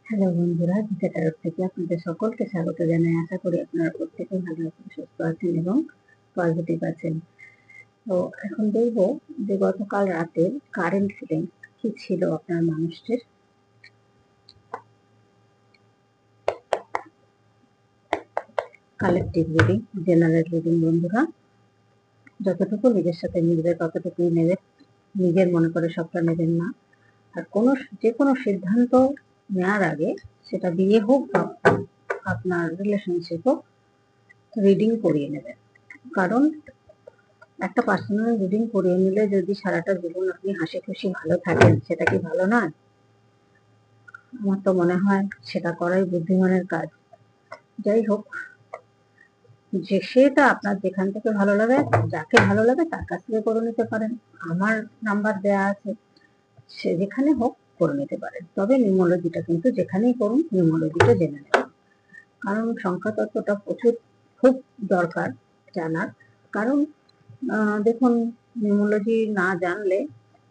Hello বন্ধুরা, গীতা তরফ থেকে আপনাদের সকলকে স্বাগত জানাই। আশা করি আপনারা প্রত্যেকে ভালো আছেন, সুস্থ আছেন এবং পজিটিভ আছেন। তো এখন দেখবো যে গতকাল রাতের কারেন্ট ফিলিংস কি ছিল আপনার মানুষটির। কালেকটিভ রিডিং, জেনারেল রিডিং বন্ধুরা, যতটুকু নিজের সাথে মিলবে ততটুকুই নেবে, নিজের মনে করে সবটা নেবেন না। আর যে কোনো সিদ্ধান্ত নেওয়ার আগে, সেটা বিয়ে হোক বা আপনার রিলেশনশিপ হোক, রিডিং করিয়ে নেবেন। কারণ একটা পার্সোনাল রিডিং করিয়ে নিলে যদি সারাটা জীবন আপনি হাসি খুশি ভালো থাকেন, সেটা কি ভালো নয়? আমার তো মনে হয় সেটা করাই বুদ্ধিমানের কাজ। যাই হোক, যে সেটা আপনার যেখান থেকে ভালো লাগে, যাকে ভালো লাগে তার কাছ থেকে করে নিতে পারেন। আমার নাম্বার দেয়া আছে, সে যেখানে হোক করে নিতে পারেন। তবে নিউমোলজিটা কিন্তু যেখানেই করুন নিউমোলজিটা জেনে নেবেন, কারণ সংখ্যা তত্ত্বটা খুব দরকার জানার। কারণ দেখুন, নিউমোলজি না জানলে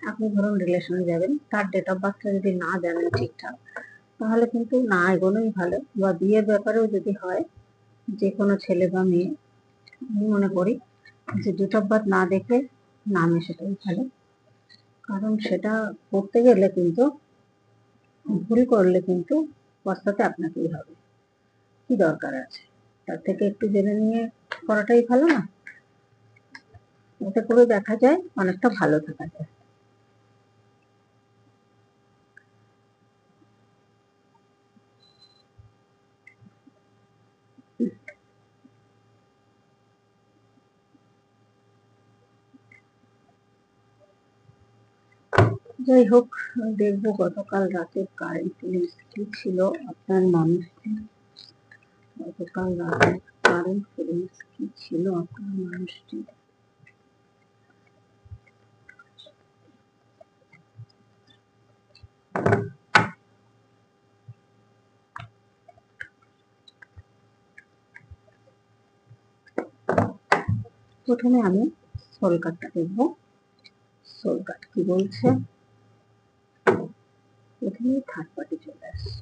আপনি ধরুন রিলেশনে যাবেন, তার ডেট অফ বার্থটা যদি না জানেন ঠিকঠাক, তাহলে কিন্তু না এগোনোই ভালো। বা বিয়ের ব্যাপারেও যদি হয়, যে কোনো ছেলে বা মেয়ে, আমি মনে করি যে ডেট অফ বার্থ না দেখে না মেশাটাই ভালো। কারণ সেটা করতে গেলে কিন্তু, ভুল করলে কিন্তু পস্তাতে আপনাকেই হবে। কি দরকার আছে? তার থেকে একটু জেনে নিয়ে করাটাই ভালো না? এতে করে দেখা যায় অনেকটা ভালো থাকা যায়। যাই হোক, দেখবো গতকাল রাতের কারেন্ট ফিলিংস কি ছিল আপনার মানুষটির। গতকাল রাতের কারেন্ট ফিলিংস কি ছিল আপনার মানুষটির। প্রথমে আমি সোল কার্ডটা দেখবো, সোল কার্ড কি বলছে। প্রথমে থার্ড পার্টি চলে আসছে,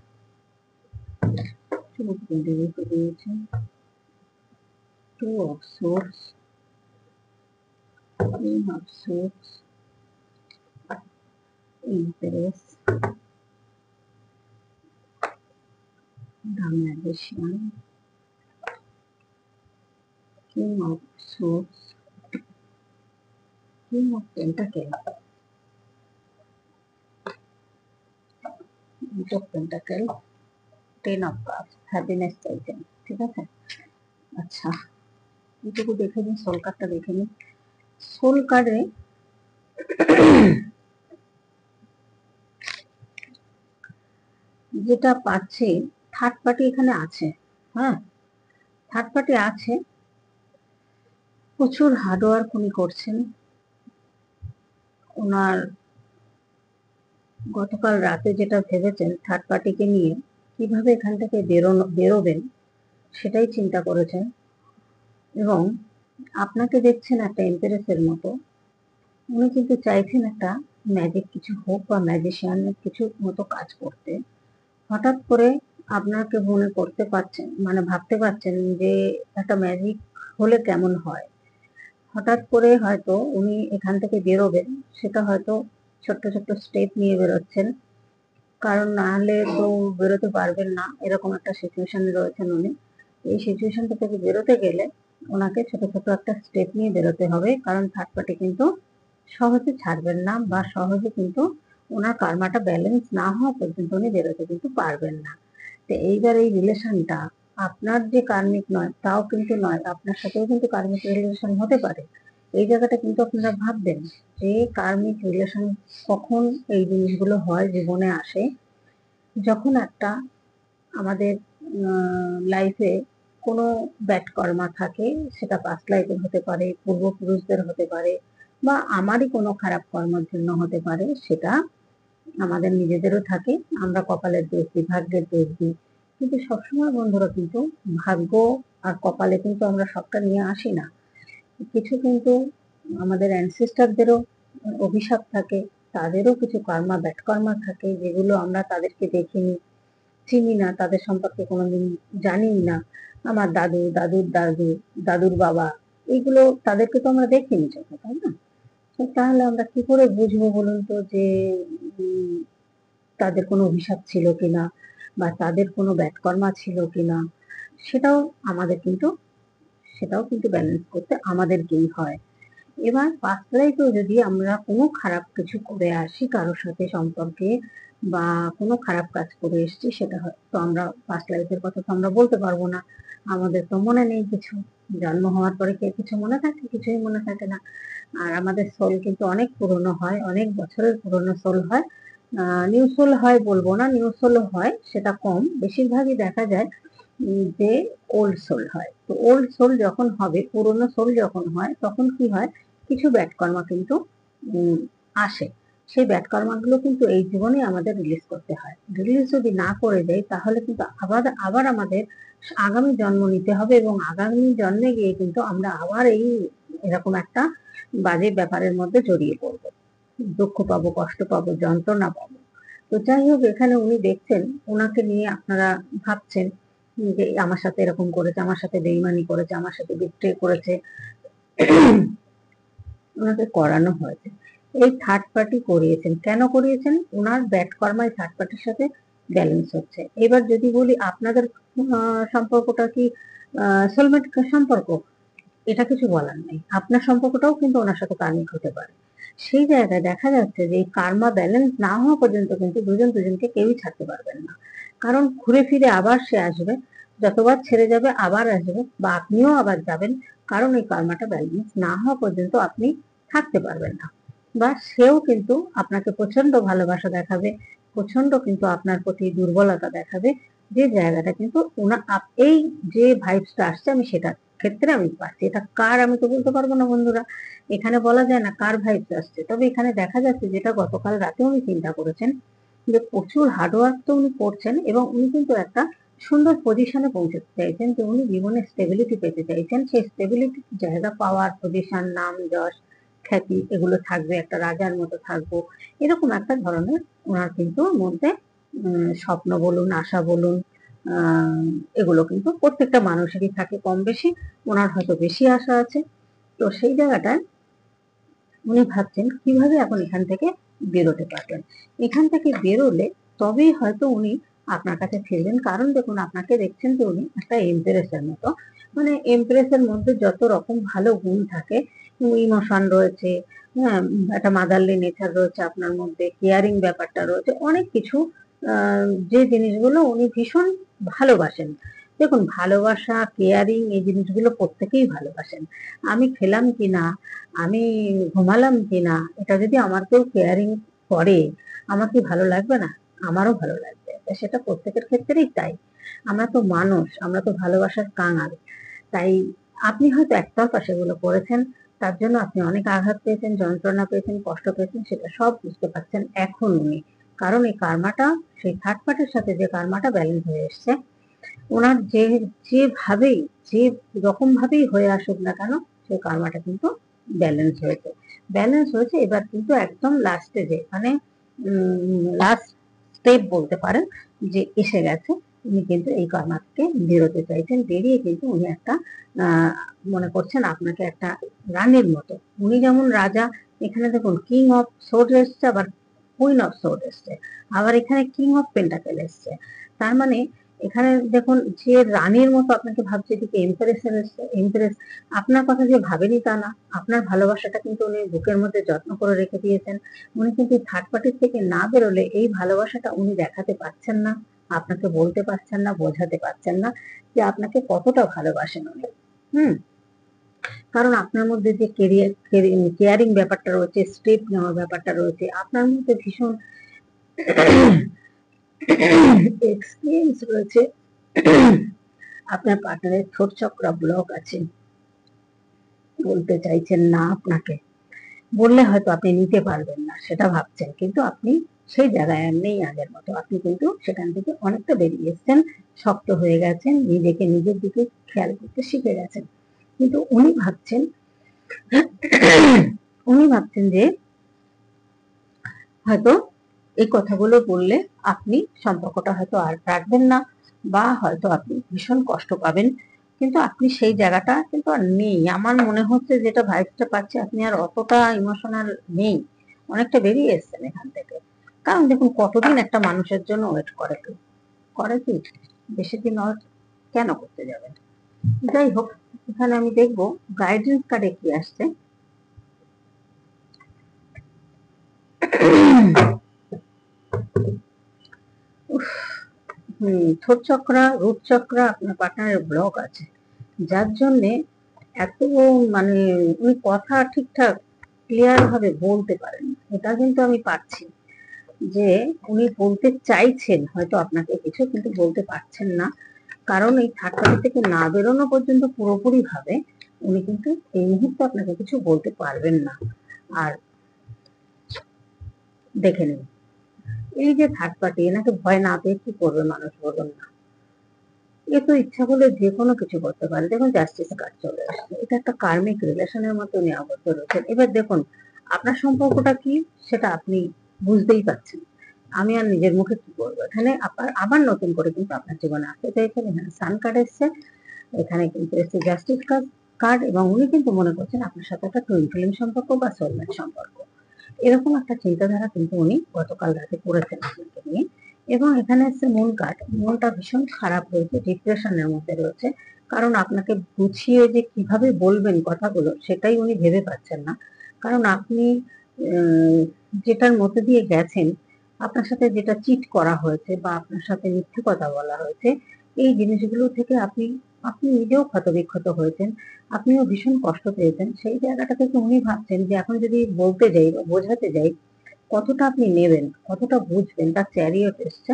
চোখ বেঁধে রেখে দিয়েছে। Two of swords, queen of swords, empress, the magician, king of swords, king of pentacle, eight of pentacle, ten of cups. Happiness চাইছেন, ঠিক আছে? আচ্ছা, এইটুকু দেখে নিন, সোল কার্ডটা দেখে নিন। সোল কার্ডে যেটা পাচ্ছি, থার্ড পার্টি এখানে আছে। হ্যাঁ, থার্ড পার্টি আছে, প্রচুর হার্ডওয়ার্ক উনি করছেন। ওনার গতকাল রাতে যেটা ভেবেছেন থার্ড পার্টিকে নিয়ে কিভাবে এখান থেকে বেরোবেন, সেটাই চিন্তা করেছেন। এবং আপনাকে দেখছেন একটা এমপ্রেসের মতো। উনি কিন্তু চাইছেন একটা ম্যাজিক কিছু হোক বা ম্যাজিশিয়ানের কিছু মতো কাজ করতে। হঠাৎ করে আপনাকে মনে করতে পারছেন, মানে ভাবতে পারছেন যে একটা ম্যাজিক হলে কেমন হয়। হঠাৎ করে হয়তো উনি এখান থেকে বেরোবেন, সেটা হয়তো ছোট্ট ছোট্ট স্টেপ নিয়ে বেরোচ্ছেন। কারণ না হলে তো বেরোতে পারবেন না, এরকম একটা সিচুয়েশনে রয়েছেন উনি। এই সিচুয়েশনটা থেকে বেরোতে গেলে ওনাকে ছোট ছোট একটা স্টেপ নিয়ে বেরোতে হবে, কারণ থার্ড পার্টি কিন্তু সহজে ছাড়বেন না, বা সহজে কিন্তু ওনার কার্মাটা ব্যালেন্স না হওয়া পর্যন্ত উনি বেরোতে কিন্তু পারবেন না। তো এইবার এই রিলেশনটা আপনার যে কার্মিক নয় তাও কিন্তু নয়, আপনার সাথেও কিন্তু কার্মিক রিলেশন হতে পারে। এই জায়গাটা কিন্তু আপনারা ভাববেন যে কার্মিক রিলেশন কখন এই জিনিসগুলো হয়, জীবনে আসে যখন একটা আমাদের লাইফে কোনো ব্যাড কর্মা থাকে। সেটা পাস্ট লাইফের হতে পারে, পূর্বপুরুষদের হতে পারে, বা আমারই কোনো খারাপ কর্মের জন্য হতে পারে। সেটা আমাদের নিজেদেরও থাকে, আমরা কপালের দোষ দিই, ভাগ্যের দোষ দিই। কিন্তু সবসময় বন্ধুরা কিন্তু ভাগ্য আর কপালে কিন্তু আমরা সবটা নিয়ে আসি না। কিছু কিন্তু আমাদের অ্যানসেস্টারদেরও অভিশাপ থাকে, তাদেরও কিছু কর্মা ব্যাড কর্মা থাকে, যেগুলো আমরা তাদেরকে দেখিনি, চিনি না, তাদের সম্পর্কে কোনোদিন জানি না। আমার দাদু, দাদুর দাদু, দাদুর বাবা, এইগুলো তাদেরকে তো আমরা দেখিনি চোখে, তাই না? তো তাহলে আমরা কি করে বুঝবো বলুন তো যে উম, তাদের কোনো অভিশাপ ছিল কিনা বা তাদের কোনো ব্যাটকর্মা ছিল কিনা? সেটাও আমাদের কিন্তু সেটাও কিন্তু ব্যালেন্স করতে আমাদেরকেই হয়। এবার পাস্ট লাইফেও যদি আমরা কোনো খারাপ কিছু করে আসি কারোর সাথে সম্পর্কে বা কোনো খারাপ কাজ করে এসেছি, সেটা হয়তো আমরা পাস্ট লাইফের কথা তো আমরা বলতে পারবো না, আমাদের তো মনে নেই কিছু। জন্ম হওয়ার পরে কি কিছু মনে থাকে? কিছুই মনে থাকে না। আর আমাদের সোল কিন্তু অনেক পুরনো হয়, অনেক বছরের পুরনো সোল হয়। নিউ সোল হয় বলবো না, নিউ সোল হয় সেটা কম, বেশিরভাগই দেখা যায় যে ওল্ড সোল হয়। তো ওল্ড সোল যখন হবে, পুরনো সোল যখন হয়, তখন কি হয়, কিছু ব্যাড কর্মা কিন্তু আসে। সেই ব্যাড কর্মাগুলো কিন্তু এই জীবনে আমাদের রিলিজ করতে হয়। রিলিজ যদি না করে দেয় তাহলে কিন্তু আবার আবার আমাদের আগামী জন্ম নিতে হবে, এবং আগামী জন্মে গিয়ে কিন্তু আমরা আবার এই এরকম একটা বাজে ব্যাপারের মধ্যে জড়িয়ে পড়বো, দুঃখ পাবো, কষ্ট পাবো, যন্ত্রণা পাবো। তো যাই হোক, এখানে উনি দেখছেন, ওনাকে নিয়ে আপনারা ভাবছেন যে আমার সাথে এরকম করেছে, আমার সাথে বেইমানি করেছে, আমার সাথে বিট্রে করেছে, ওনাকে করানো হয়েছে। এই থার্ড পার্টি করিয়েছেন, কেন করিয়েছেন? ওনার ব্যাড কর্মায় থার্ড পার্টির সাথে ব্যালেন্স হচ্ছে। এবার যদি বলি আপনাদের সম্পর্কটা কি সোলমেট সম্পর্ক, এটা কিছু বলার নেই, আপনার সম্পর্কটাও কিন্তু ওনার সাথে কার্মিক হতে পারে। সেই জায়গায় দেখা যাচ্ছে যে এই কার্মা ব্যালেন্স না হওয়া পর্যন্ত কিন্তু দুজন দুজনকে কেউই ছাড়তে পারবেন না, কারণ ঘুরে ফিরে আবার সে আসবে, যতবার ছেড়ে যাবে আবার আসবে, বা আপনিও আবার যাবেন, কারণ এই কার্মাটা ব্যালেন্স না হওয়া পর্যন্ত আপনি থাকতে পারবেন না। বা সেও কিন্তু আপনাকে প্রচন্ড ভালোবাসা দেখাবে, প্রচন্ড কিন্তু আপনার প্রতি দুর্বলতা দেখাবে, যে জায়গাটা কিন্তু এই যে ভাইবসটা আসছে, আমি সেটা ক্ষেত্রে আমি পাচ্ছি। এটা কার আমি তো বলতে পারবো না বন্ধুরা, এখানে বলা যায় না কার ভাইবস আসছে। তবে এখানে দেখা যাচ্ছে, যেটা গতকাল রাতে উনি চিন্তা করেছেন, যে প্রচুর হার্ডওয়ার্ক তো উনি করছেন, এবং উনি কিন্তু একটা সুন্দর পজিশনে পৌঁছতে চাইছেন, যে উনি জীবনে স্টেবিলিটি পেতে চাইছেন। সেই স্টেবিলিটি জায়গা, পাওয়ার, পজিশন, নাম, যশ, খ্যাতি, এগুলো থাকবে, একটা রাজার মতো থাকবো, এরকম একটা ধরনের ওনার কিন্তু মধ্যে স্বপ্ন বলুন, আশা বলুন, এগুলো কিন্তু প্রত্যেকটা মানুষেরই থাকে কম বেশি। ওনার হয়তো বেশি আশা আছে। তো সেই জায়গাটায় উনি ভাবছেন কিভাবে এখন এখান থেকে বেরোতে পারবেন। এখান থেকে বেরোলে তবেই হয়তো উনি আপনার কাছে ফিরবেন। কারণ দেখুন, আপনাকে দেখছেন যে উনি একটা এমপ্রেসের মতো, মানে এমপ্রেসের মধ্যে যত রকম ভালো গুণ থাকে, ইমোশন রয়েছে, হ্যাঁ, একটা মাদারলি নেচার রয়েছে আপনার মধ্যে, কেয়ারিং ব্যাপারটা রয়েছে, অনেক কিছু, যে জিনিসগুলো উনি ভীষণ ভালোবাসেন। দেখুন, ভালোবাসা, কেয়ারিং, এই জিনিসগুলো প্রত্যেকেই ভালোবাসেন। আমি খেলাম কিনা, আমি ঘুমালাম কিনা, এটা যদি আমার কেউ কেয়ারিং করে, আমার কি ভালো লাগবে না? আমারও ভালো লাগবে। সেটা প্রত্যেকের ক্ষেত্রেই তাই। আমরা তো মানুষ, আমরা তো ভালোবাসার কাঙাল। তাই আপনি হয়তো একতরফা সেগুলো করেছেন, তার জন্য আপনি অনেক আঘাত পেয়েছেন, যন্ত্রণা পেয়েছেন, কষ্ট পেয়েছেন, সেটা সব বুঝতে পারছেন এখন উনি। কারণ এই কার্মাটা, সেই থার্ড পার্টির সাথে যে কার্মাটা ব্যালেন্স হয়ে এসছে, ওনার যেভাবেই, যে রকম ভাবেই হয়ে আসুক না কেন, সেই কার্মাটা কিন্তু ব্যালেন্স হয়েছে। ব্যালেন্স হয়েছে, এবার কিন্তু একদম লাস্ট স্টেজে, মানে লাস্ট স্টেপ বলতে পারেন, যে এসে গেছে। উনি কিন্তু এই কর্মা থেকে বেরোতে চাইছেন, বেরিয়ে কিন্তু উনি একটা মনে করছেন আপনাকে একটা রানীর মতো। উনি যেমন রাজা, এখানে দেখুন কিং অফ সোর্ড এসছে, আবার কুইন অফ সোর্ড এসছে, আবার এখানে কিং অফ পেন্টাকেল এসছে। তার মানে এখানে দেখুন, যে রানীর মতো আপনাকে ভাবছে, এদিকে এমপ্রেস আপনার কথা যে ভাবেনি তা না, আপনার ভালোবাসাটা কিন্তু উনি বুকের মধ্যে যত্ন করে রেখে দিয়েছেন। উনি কিন্তু থার্ড পার্টির থেকে না বেরোলে এই ভালোবাসাটা উনি দেখাতে পারছেন না, আপনাকে বলতে পারছেন না, বোঝাতে পারছেন না যে আপনাকে কতটা ভালোবাসেন উনি। হুম। কারণ আপনার মধ্যে যে কেয়ারিং ব্যাপারটা রয়েছে, স্টেপ নেওয়ার ব্যাপারটা রয়েছে, আপনার মধ্যে ভীষণ এক্সপিরিয়েন্স রয়েছে। আপনার পার্টনারের ঠোঁট চক্র ব্লক আছে, বলতে চাইছেন না আপনাকে, বললে হয়তো আপনি নিতে পারবেন না, সেটা ভাবছেন, কিন্তু আপনি সেই জায়গায় আর নেই আগের মতো। আপনি কিন্তু সেখান থেকে অনেকটা বেরিয়ে এসছেন, শক্ত হয়ে গেছেন, নিজেকে নিজের দিকে খেয়াল করতে শিখে গেছেন। কিন্তু উনি ভাবছেন যে হয়তো এই কথাগুলো বললে আপনি সম্পর্কটা হয়তো আর রাখবেন না, বা হয়তো আপনি ভীষণ কষ্ট পাবেন, কিন্তু আপনি সেই জায়গাটা কিন্তু আর নেই। আমার মনে হচ্ছে, যেটা ভাইবসটা পাচ্ছি, আপনি আর অতটা ইমোশনাল নেই, অনেকটা বেরিয়ে এসছেন এখান থেকে। কারণ দেখুন, কতদিন একটা মানুষের জন্য ওয়েট করে কেউ, করে কি? বেশি দিন আর কেন করতে যাবেন? যাই হোক, এখানে আমি দেখবো গাইডেন্স কার্ডে কি আসছে। থোট চক্রা, রুট চক্রা আপনার পার্টনারের ব্লক আছে, যার জন্যে এত মানে উনি কথা ঠিকঠাক ক্লিয়ার ভাবে বলতে পারেন না। এটা কিন্তু আমি পাচ্ছি যে উনি বলতে চাইছেন হয়তো আপনাকে কিছু, কিন্তু বলতে পারছেন না। কারণ এই থার্ড পার্টি থেকে না বেরোনো পর্যন্ত পুরোপুরি ভাবে উনি কিন্তু এই মুহূর্তে আপনাকে কিছু বলতে পারবেন না। আর দেখে নিন, এই যে থার্ড পার্টি, এনাকে ভয় না পেয়ে কি করবে মানুষ, বলুন না? এ তো ইচ্ছা করলে যে কোনো কিছু করতে পারে। দেখুন, জাস্টিস কার্ড চলে আসছে, এটা একটা কার্মিক রিলেশনের মতো উনি আবদ্ধ রয়েছেন। এবার দেখুন, আপনার সম্পর্কটা কি সেটা আপনি বুঝতেই পারছেন। আমি আর নিজের মুখে কি বলবো? এখানে আবার নতুন করে কিন্তু আপনার জীবনে আসতে চাইছেন। এখানে সান কার্ড এসছে, এখানে কিন্তু এসছে জাস্টিস কার্ড, এবং উনি কিন্তু মনে করছেন আপনার সাথে একটা টুইন ফ্লেম সম্পর্ক বা সোলমেট সম্পর্ক, এরকম একটা চিন্তাধারা কিন্তু উনি গতকাল রাতে করেছেন আপনাকে নিয়ে। এবং এখানে এসছে মুন কার্ড, মনটা ভীষণ খারাপ রয়েছে, ডিপ্রেশনের মধ্যে রয়েছে। কারণ আপনাকে গুছিয়ে যে কিভাবে বলবেন কথাগুলো, সেটাই উনি ভেবে পাচ্ছেন না। কারণ আপনি যেটার মধ্যে দিয়ে গেছেন, আপনার সাথে যেটা চিট করা হয়েছে বা আপনার সাথে মিথ্যে কথা বলা হয়েছে, এই জিনিসগুলো থেকে আপনি আপনি নিজেও ক্ষতবিক্ষত হয়েছেন, আপনিও ভীষণ কষ্ট পেয়েছেন। সেই জায়গাটা থেকে উনি ভাবছেন যে এখন যদি বলতে যাই বা বোঝাতে যাই, কতটা আপনি নেবেন, কতটা বুঝবেন, তার চ্যারিয়ট এসছে।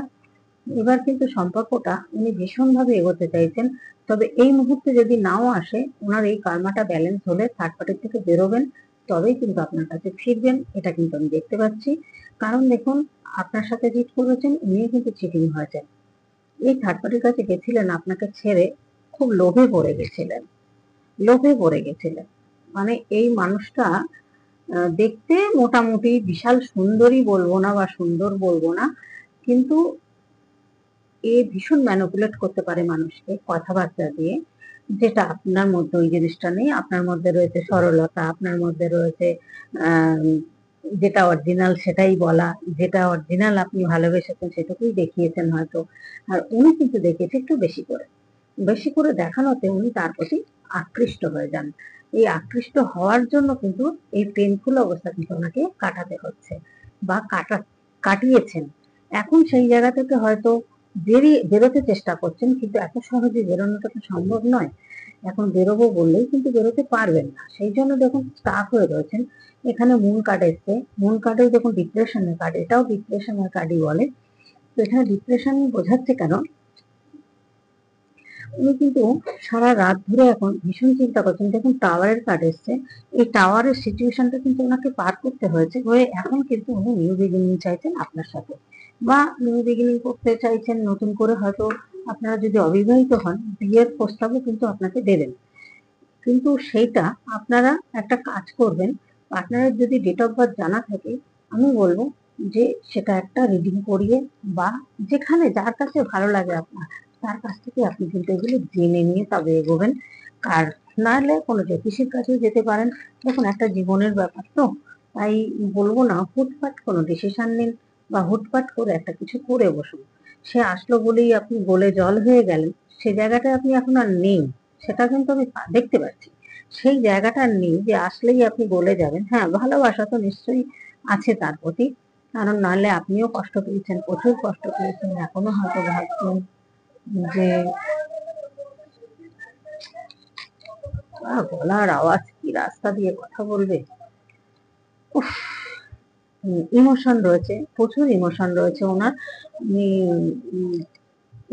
এবার কিন্তু সম্পর্কটা উনি ভীষণভাবে এগোতে চাইছেন। তবে এই মুহূর্তে যদি নাও আসে, ওনার এই কার্মাটা ব্যালেন্স হলে থার্ড পার্টির থেকে বেরোবেন, তবেই কিন্তু আপনার কাছে ফিরবেন, এটা কিন্তু আমি দেখতে পাচ্ছি। কারণ দেখুন, আপনার সাথে চিট করেছেন, উনিও কিন্তু চিটিং হয়েছেন। এই থার্ড পার্টির কাছে গেছিলেন আপনাকে ছেড়ে, খুব লোভে পড়ে গেছিলেন, লোভে পড়ে গেছিলেন। মানে এই মানুষটা দেখতে মোটামুটি বিশাল সুন্দরী বলবো না বা সুন্দর বলবো না, কিন্তু এ ভীষণ ম্যানিপুলেট করতে পারে মানুষকে কথাবার্তা দিয়ে, যেটা আপনার মধ্যে ওই জিনিসটা নেই। আপনার মধ্যে রয়েছে সরলতা, আপনার মধ্যে রয়েছে যেটা অরিজিনাল সেটাই বলা, যেটা অরিজিনাল আপনি ভালোবেসেছেন সেটুকুই দেখিয়েছেন হয়তো। আর উনি কিন্তু দেখিয়েছে একটু বেশি করে, বেশি করে দেখানোতে উনি তার প্রতি আকৃষ্ট হয়ে যান। এই আকৃষ্ট হওয়ার জন্য কিন্তু এই পেইনফুল অবস্থা কিন্তু ওনাকে কাটাতে হচ্ছে বা কাটিয়েছেন। এখন সেই জায়গা থেকে হয়তো বেরোতে চেষ্টা করছেন, কিন্তু এত সহজে বেরোনোটা তো সম্ভব নয়। এখন বেরোবো বললেই কিন্তু বেরোতে পারবেন না, সেই জন্য দেখুন স্টাক হয়ে রয়েছেন। এখানে মুন কার্ড এসছে, মুন কার্ডেও দেখুন ডিপ্রেশনের কার্ড, এটাও ডিপ্রেশনের কার্ডই বলে। তো এখানে ডিপ্রেশন বোঝাচ্ছে কেন, উনি কিন্তু সারা রাত ধরে এখন ভীষণ চিন্তা করছেন। দেখুন টাওয়ারের কার্ড এসছে, এই টাওয়ারের সিচুয়েশনটা কিন্তু ওনাকে পার করতে হয়েছে, হয়ে এখন কিন্তু উনি নিউ বিগিনিং চাইছেন আপনার সাথে, বা নিউ বিগিনিং করতে চাইছেন নতুন করে। হয়তো আপনারা যদি অবিবাহিত হন, বিয়ের প্রস্তাবও কিন্তু আপনাকে দেবেন। কিন্তু সেইটা আপনারা একটা কাজ করবেন, পার্টনারের যদি ডেট অফ বার্থ জানা থাকে, আমি বলবো যে সেটা একটা রিডিং করিয়ে, বা যেখানে যার কাছে ভালো লাগে আপনার, তার কাছ থেকে আপনি কিন্তু এগুলো জেনে নিয়ে তবে এগোবেন। আর নাহলে কোনো জ্যোতিষীর কাছেও যেতে পারেন। দেখুন, একটা জীবনের ব্যাপার তো, তাই বলবো না হুটপাট কোনো ডিসিশন নিন বা হুটপাট করে একটা কিছু করে বসুন। সে আসলো বলেই আপনি গলে জল হয়ে গেলেন, সে জায়গাটায় আপনি এখন আর নেই, সেটা কিন্তু আমি দেখতে পাচ্ছি। সেই জায়গাটা আর নেই যে আসলেই আপনি গলে যাবেন। হ্যাঁ, ভালোবাসা তো নিশ্চয়ই আছে তার প্রতি, কারণ নাহলে আপনিও কষ্ট পেয়েছেন, প্রচুর কষ্ট পেয়েছেন, এখনো হয়তো ভাবছেন যে গলার আওয়াজ কি, রাস্তা দিয়ে কথা বলবে। উফ, ইমোশন রয়েছে, প্রচুর ইমোশন রয়েছে ওনার। উনি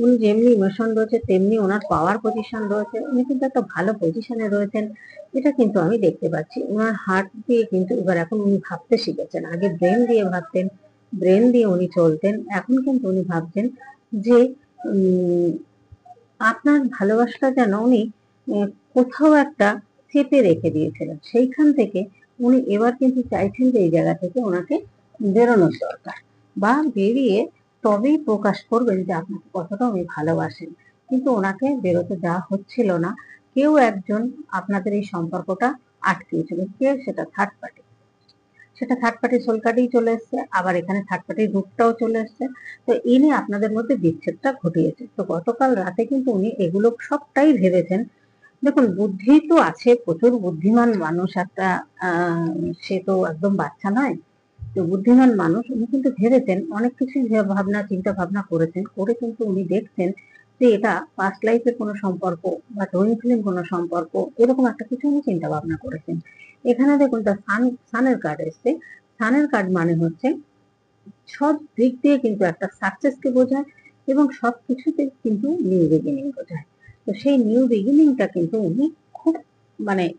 উনি যেমনি ইমোশন রয়েছে, তেমনি ওনার পাওয়ার পজিশন রয়েছে, উনি কিন্তু একটা ভালো পজিশনে রয়েছেন, এটা কিন্তু আমি দেখতে পাচ্ছি। ওনার হার্ট দিয়ে কিন্তু এবার এখন উনি ভাবতে শিখেছেন। আগে ব্রেন দিয়ে ভাবতেন, ব্রেন দিয়ে উনি চলতেন, এখন কিন্তু উনি ভাবছেন যে আপনার ভালোবাসাটা যেন উনি কোথাও একটা চেপে রেখে দিয়েছিলেন, সেইখান থেকে উনি এবার কিন্তু চাইছেন যে এই জায়গা থেকে ওনাকে বেরোনোর দরকার। বা বেরিয়ে তবেই প্রকাশ করবেন যে আপনাকে কতটা উনি ভালোবাসেন। কিন্তু ওনাকে বেরোতে দেওয়া হচ্ছিল না। কেউ একজন আপনাদের এই সম্পর্কটা আটকিয়েছিল। কে? সেটা থার্ড পার্টি। সেটা থার্ড পার্টি সোল কার্ডেই চলে এসছে, আবার এখানে থার্ড পার্টির রূপটাও চলে এসছে। তো ইনি আপনাদের মধ্যে বিচ্ছেদটা ঘটিয়েছে। তো গতকাল রাতে কিন্তু উনি এগুলো সবটাই ভেবেছেন। দেখুন, বুদ্ধি তো আছে, প্রচুর বুদ্ধিমান মানুষ একটা, সে তো একদম বাচ্চা নয়। তো বুদ্ধিমান মানুষ, উনি কিন্তু ভেবেছেন অনেক কিছুই, ভাবনা চিন্তা ভাবনা করেছেন, করে কিন্তু উনি দেখছেন যে এটা পাস্ট লাইফের কোনো সম্পর্ক বা টুইন ফ্লেম কোনো সম্পর্ক, এরকম একটা কিছু উনি চিন্তা ভাবনা করেছেন। এখানে দেখুন, তার সানের কার্ড এসছে। সানের কার্ড মানে হচ্ছে সব দিক দিয়ে কিন্তু একটা সাকসেসকে বোঝায় এবং সব কিছুতে কিন্তু নিউ বিগিনিং বোঝায়। তো সেই নিউ বিগিনিংটা কিন্তু উনি খুব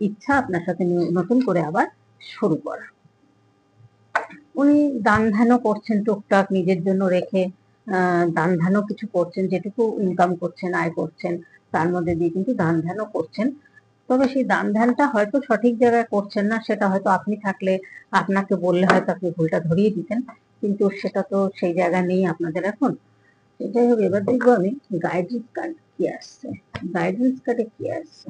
ইচ্ছা আপনার সাথে নতুন করে আবার শুরু করা। উনি দান ধ্যানও করছেন টুকটাক নিজের জন্য রেখে, দান ধ্যানও কিছু করছেন, যেটুকু ইনকাম করছেন, আয় করছেন, তার মধ্যে দিয়ে কিন্তু দান ধ্যানও করছেন। তবে সেই দান ধ্যানটা হয়তো সঠিক জায়গায় করছেন না, সেটা হয়তো আপনি থাকলে, আপনাকে বললে হয়তো আপনি ভুলটা ধরিয়ে দিতেন, কিন্তু সেটা তো সেই জায়গা নেই আপনাদের এখন। এটাই হোক, এবার দেখবো আমি গাইডেন্স কার্ড কি আসছে। গাইডেন্স কার্ডে কি আসছে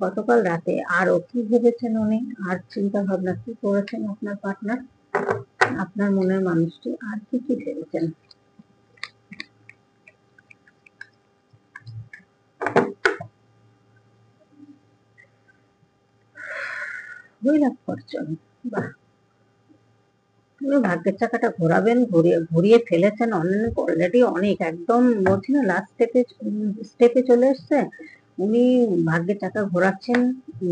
গতকাল রাতে, আরো কি ভেবেছেন উনি, আর চিন্তা ভাবনা কি করেছেন আপনার পার্টনার, আপনার মনের মানুষটি আর কি কি ভেবেছেন। হুইল অফ ফরচুন, বাহ, পুরো ভাগ্যের চাকাটা ঘোরাবেন, ঘুরিয়ে ফেলেছেন অলরেডি, অনেক, একদম বলছি না লাস্ট স্টেপে চলে এসছে। উনি ভাগ্যের চাকা ঘোরাচ্ছেন,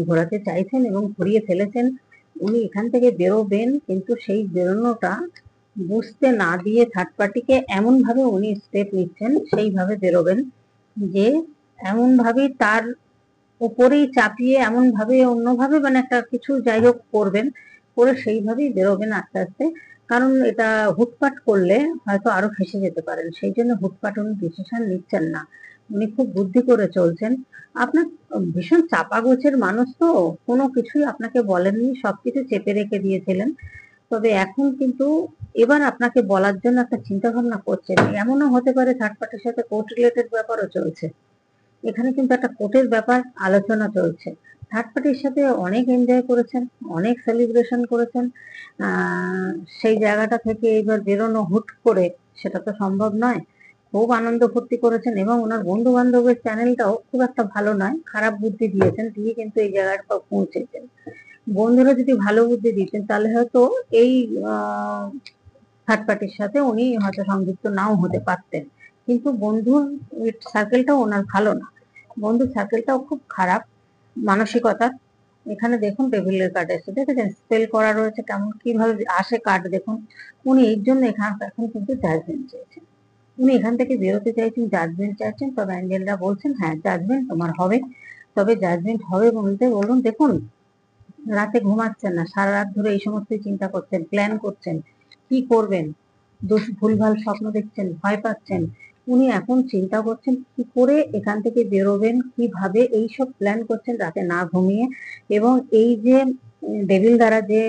ঘোরাতে চাইছেন এবং ঘুরিয়ে ফেলেছেন। উনি এখান থেকে বেরোবেন, কিন্তু সেই বেরোনোটা বুঝতে না দিয়ে থার্ড পার্টিকে এমন ভাবে উনি স্টেপ নিচ্ছেন, সেইভাবে বেরোবেন যে এমন ভাবে তার উপরেই চাপিয়ে, এমন ভাবে অন্যভাবে একটা কিছু যাই হোক করবেন, করে সেইভাবেই বেরোবেন আস্তে আস্তে। কারণ এটা হুটপাট করলে হয়তো আরো ফেঁসে যেতে পারেন, সেই জন্য হুটপাট উনি ডিসিশন নিচ্ছেন না, উনি খুব বুদ্ধি করে চলছেন। আপনার ভীষণ চাপা গোছের মানুষ, তো কোনো কিছুই আপনাকে বলেননি, সবকিছু চেপে রেখে দিয়েছিলেন। তবে এখন কিন্তু এবার আপনাকে বলার জন্য একটা চিন্তা ভাবনা করছেন। এমনও হতে পারে থার্ড পার্টির সাথে কোর্ট রিলেটেড ব্যাপারও চলছে, এখানে কিন্তু একটা কোর্টের ব্যাপার আলোচনা চলছে। থার্ড পার্টির সাথে অনেক এনজয় করেছেন, অনেক সেলিব্রেশন করেছেন, সেই জায়গাটা থেকে এবার বেরোনো হুট করে সেটা তো সম্ভব নয়। খুব আনন্দ ফুর্তি করেছেন এবং ওনার বন্ধু বান্ধবের চ্যানেলটাও খুব একটা ভালো নয়, খারাপ বুদ্ধি দিয়েছেন, দিয়ে কিন্তু এই জায়গাটা পৌঁছেছেন। বন্ধুরা যদি ভালো বুদ্ধি দিতেন তাহলে হয়তো এই থার্ড পার্টির সাথে উনি হয়তো সংযুক্ত নাও হতে পারতেন। কিন্তু বন্ধুর সার্কেলটাও ওনার ভালো না, বন্ধুর সার্কেলটাও খুব খারাপ মানসিকতা। এখানে দেখুন টেবিলের কার্ড এসে, দেখেছেন স্পেল করা রয়েছে, কেমন কিভাবে আসে কার্ড দেখুন। উনি এর জন্য এখন কিন্তু জাজমেন্ট চাইছেন, উনি এখান থেকে বেরোতে চাইছেন, জাজমেন্ট চাইছেন। তবে অ্যাঞ্জেলরা বলছেন হ্যাঁ জাজমেন্ট তোমার হবে। তবে জাজমেন্ট হবে বলতে বলুন, দেখুন রাতে ঘুমাচ্ছেন না, সারা রাত ধরে এই সমস্ত চিন্তা করছেন, প্ল্যান করছেন, কি করবেন, ভুলভাল স্বপ্ন দেখছেন, ভয় পাচ্ছেন। উনি এখন চিন্তা করছেন কি করে এখান থেকে বেরোবেন, কিভাবে, এইসব প্ল্যান করছেন রাতে না ঘুমিয়ে। এবং এই যে ডেভিল দ্বারা যে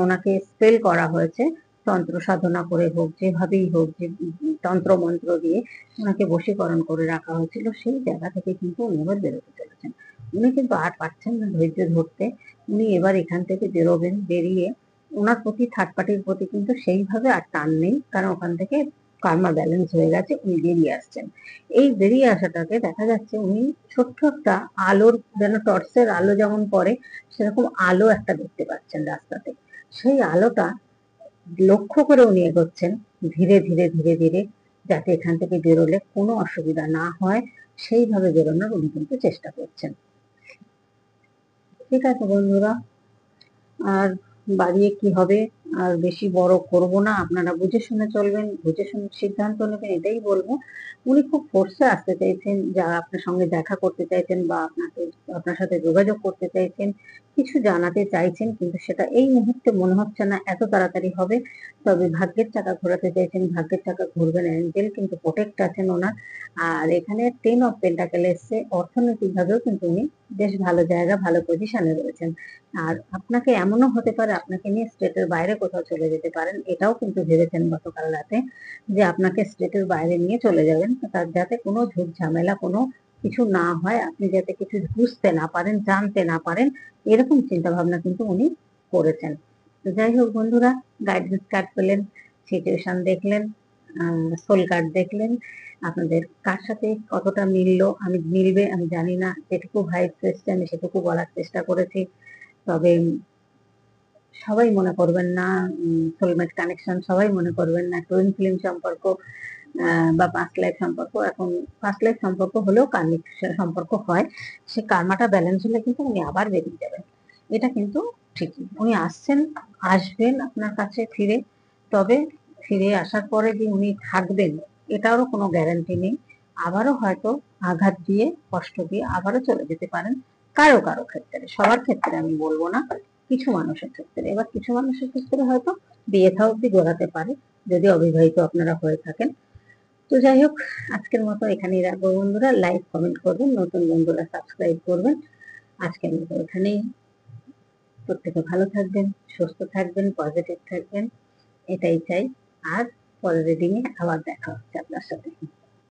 ওনাকে স্পেল করা হয়েছে, তন্ত্র সাধনা করে হোক, যেভাবেই হোক, যে তন্ত্র মন্ত্র দিয়ে ওনাকে বশীকরণ করে রাখা হয়েছিল, সেই জায়গা থেকে কিন্তু উনি এবার বেরোতে চলেছেন। উনি কিন্তু আর পাচ্ছেন না ধৈর্য ধরতে, উনি এবার এখান থেকে বেরোবেন, বেরিয়ে ওনার প্রতি থার্ড পার্টির প্রতি কিন্তু সেইভাবে আর টান নেই, কারণ ওখান থেকে কার্মা ব্যালেন্স হয়ে গেছে, উনি বেরিয়ে আসছেন। এই বেরিয়ে আসাটাকে দেখা যাচ্ছে উনি ছোট্ট একটা আলোর, যেন টর্চের আলো যেমন পড়ে সেরকম আলো একটা দেখতে পাচ্ছেন রাস্তাতে। সেই আলোটা লক্ষ্য করে উনি এগোচ্ছেন ধীরে ধীরে ধীরে ধীরে, যাতে এখান থেকে বেরোলে কোনো অসুবিধা না হয়, সেইভাবে বেরোনোর উনি কিন্তু চেষ্টা করছেন। ঠিক আছে বন্ধুরা, আর বাড়িয়ে কি হবে, আর বেশি বড় করব না, আপনারা বুঝে শুনে চলবেন, বুঝে শুনে সিদ্ধান্ত নেবেন, এটাই বলবো। উনি খুব ফোর্সে আসতে চাইছেন, যারা আপনার সঙ্গে দেখা করতে চাইছেন বা আপনার সাথে যোগাযোগ করতে চাইছেন, কিছু জানাতে চাইছেন, কিন্তু সেটা এই মুহূর্তে মনে হচ্ছে না এত তাড়াতাড়ি হবে। তবে ভাগ্যের চাকা ঘোরাতে চাইছেন, ভাগ্যের চাকা ঘুরবেন, অ্যাঞ্জেল কিন্তু প্রোটেক্ট আছেন ওনার। আর এখানে 10 অফ পেন্টাকেল এসছে, অর্থনৈতিক ভাবেও কিন্তু উনি বেশ ভালো জায়গা, ভালো পজিশনে রয়েছেন। আর আপনাকে এমনও হতে পারে আপনাকে নিয়ে স্টেটের বাইরে কোথাও চলে যেতে পারেন, এটাও কিন্তু ভেবেছেন গতকাল রাতে, যে আপনাকে স্টেটের বাইরে নিয়ে চলে যাবেন, তার যাতে কোনো ঝুট ঝামেলা কোনো কিছু না হয়, আপনি যাতে কিছু বুঝতে না পারেন, জানতে না পারেন, এরকম চিন্তা ভাবনা কিন্তু উনি করেছেন। তো যাই হোক বন্ধুরা, গাইডেন্স কার্ড পেলেন, সিচুয়েশন দেখলেন, সোল কার্ড দেখলেন, আপনাদের কার সাথে কতটা মিলবে আমি জানি না, যেটুকু ভাইব এসছে আমি সেটুকু বলার চেষ্টা করেছি। তবে সবাই মনে করবেন না সোলমেট কানেকশন, সবাই মনে করবেন না টুইন ফিল্ম সম্পর্ক বা পাস্ট লাইফ সম্পর্ক। এখন পাস্ট লাইফ সম্পর্ক হলেও কার্মিক সম্পর্ক হয়, সে কার্মাটা ব্যালেন্স হলে কিন্তু উনি আবার বেরিয়ে যাবেন, এটা কিন্তু ঠিকই। উনি আসবেন আপনার কাছে ফিরে, তবে ফিরে আসার পরে যে উনি থাকবেন এটারও কোনো গ্যারান্টি নেই। আবারও হয়তো আঘাত দিয়ে, কষ্ট দিয়ে আবারও চলে যেতে পারেন, কারো কারো ক্ষেত্রে, সবার ক্ষেত্রে আমি বলবো না, কিছু মানুষের ক্ষেত্রে। এবার কিছু মানুষের ক্ষেত্রে হয়তো বিয়ে থা অব্দি গড়াতে পারে, যদি অবিবাহিত আপনারা হয়ে থাকেন। তো যাই হোক, আজকের মতো এখানেই রাখবো বন্ধুরা। লাইক কমেন্ট করবেন, নতুন বন্ধুরা সাবস্ক্রাইব করবেন। আজকের মতো এখানেই। প্রত্যেকে ভালো থাকবেন, সুস্থ থাকবেন, পজিটিভ থাকবেন, এটাই চাই। আর পরের রিডিং এ আবার দেখা হচ্ছে আপনার সাথে।